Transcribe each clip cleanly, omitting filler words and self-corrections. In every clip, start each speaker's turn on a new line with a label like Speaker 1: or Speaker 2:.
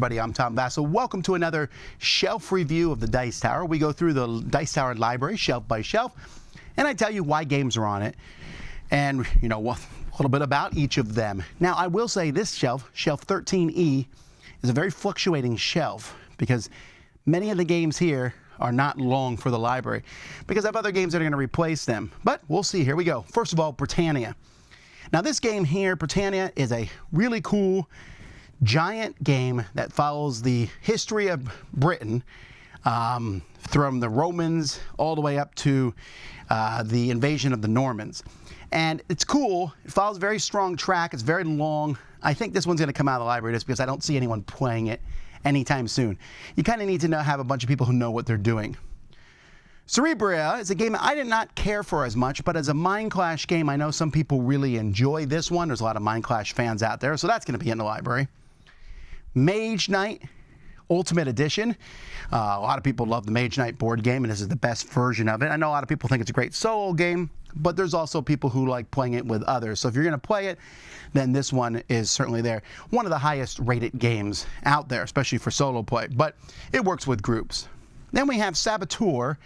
Speaker 1: everybody, I'm Tom Vasel. Welcome to another shelf review of the Dice Tower. We go through the Dice Tower library shelf by shelf, and I tell you why games are on it, and a little bit about each of them. Now, I will say this shelf, shelf 13E, is a very fluctuating shelf because many of the games here are not long for the library because I have other games that are going to replace them. But we'll see. Here we go. First of all, Britannia. Now, this game here, Britannia, is a really cool giant game that follows the history of Britain from the Romans all the way up to the invasion of the Normans. And it's cool. It follows a very strong track. It's very long. I think this one's going to come out of the library just because I don't see anyone playing it anytime soon. You kind of need to have a bunch of people who know what they're doing. Cerebria is a game I did not care for as much, but as a Mind Clash game, I know some people really enjoy this one. There's a lot of Mind Clash fans out there, so that's going to be in the library. Mage Knight Ultimate Edition. A lot of people love the Mage Knight board game, and this is the best version of it. I know a lot of people think it's a great solo game, but there's also people who like playing it with others. So if you're going to play it, then this one is certainly there. One of the highest rated games out there, especially for solo play, but it works with groups. Then we have Saboteur.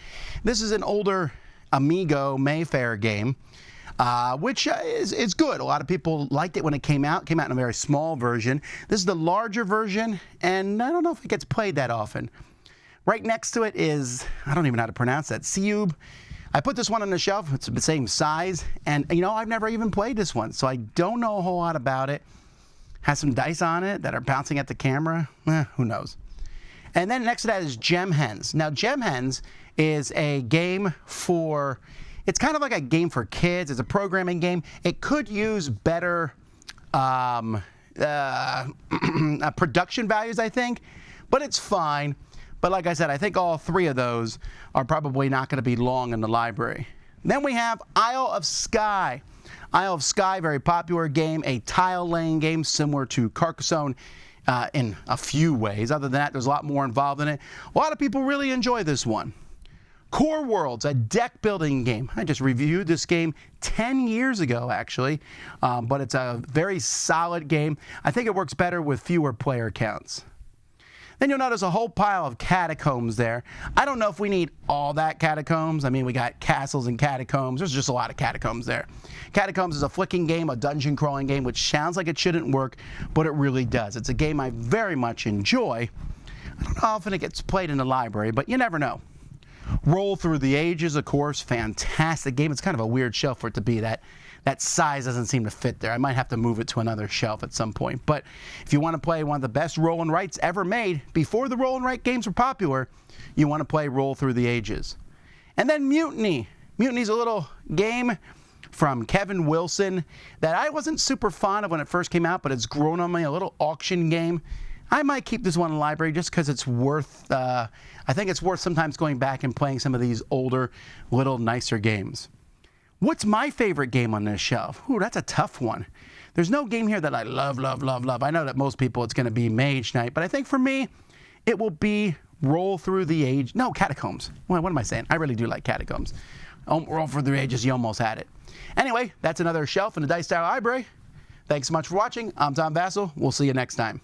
Speaker 1: This is an older Amigo Mayfair game, which is good. A lot of people liked it when it came out. It came out in a very small version. This is the larger version, and I don't know if it gets played that often. Right next to it is, I don't even know how to pronounce that, Ciúb. I put this one on the shelf. It's the same size, and I've never even played this one, so I don't know a whole lot about it. Has some dice on it that are bouncing at the camera. Who knows? And then next to that is Hens. Now, Hens is a game for, it's kind of like a game for kids. It's a programming game. It could use better production values, I think, but it's fine. But like I said, I think all three of those are probably not going to be long in the library. Then we have Isle of Skye. Isle of Skye, very popular game, a tile-laying game similar to Carcassonne in a few ways. Other than that, there's a lot more involved in it. A lot of people really enjoy this one. Core Worlds, a deck-building game. I just reviewed this game 10 years ago, actually, but it's a very solid game. I think it works better with fewer player counts. Then you'll notice a whole pile of Catacombs there. I don't know if we need all that Catacombs. I mean, we got castles and Catacombs. There's just a lot of Catacombs there. Catacombs is a flicking game, a dungeon crawling game, which sounds like it shouldn't work, but it really does. It's a game I very much enjoy. I don't know how often it gets played in the library, but you never know. Roll Through the Ages, of course, fantastic game. It's kind of a weird shelf for it to be that size doesn't seem to fit there. I might have to move it to another shelf at some point. But if you want to play one of the best roll and writes ever made, before the roll and write games were popular, you want to play Roll Through the Ages. And then Mutiny. Mutiny's a little game from Kevin Wilson that I wasn't super fond of when it first came out, but it's grown on me, a little auction game. I might keep this one in the library just because it's worth, I think it's worth sometimes going back and playing some of these older, little nicer games. What's my favorite game on this shelf? Ooh, that's a tough one. There's no game here that I love, love, love, love. I know that most people it's going to be Mage Knight, but I think for me, it will be Roll Through the Age. No, Catacombs. What am I saying? I really do like Catacombs. Roll Through the Ages, you almost had it. Anyway, that's another shelf in the Dice Tower library. Thanks so much for watching. I'm Tom Vasel. We'll see you next time.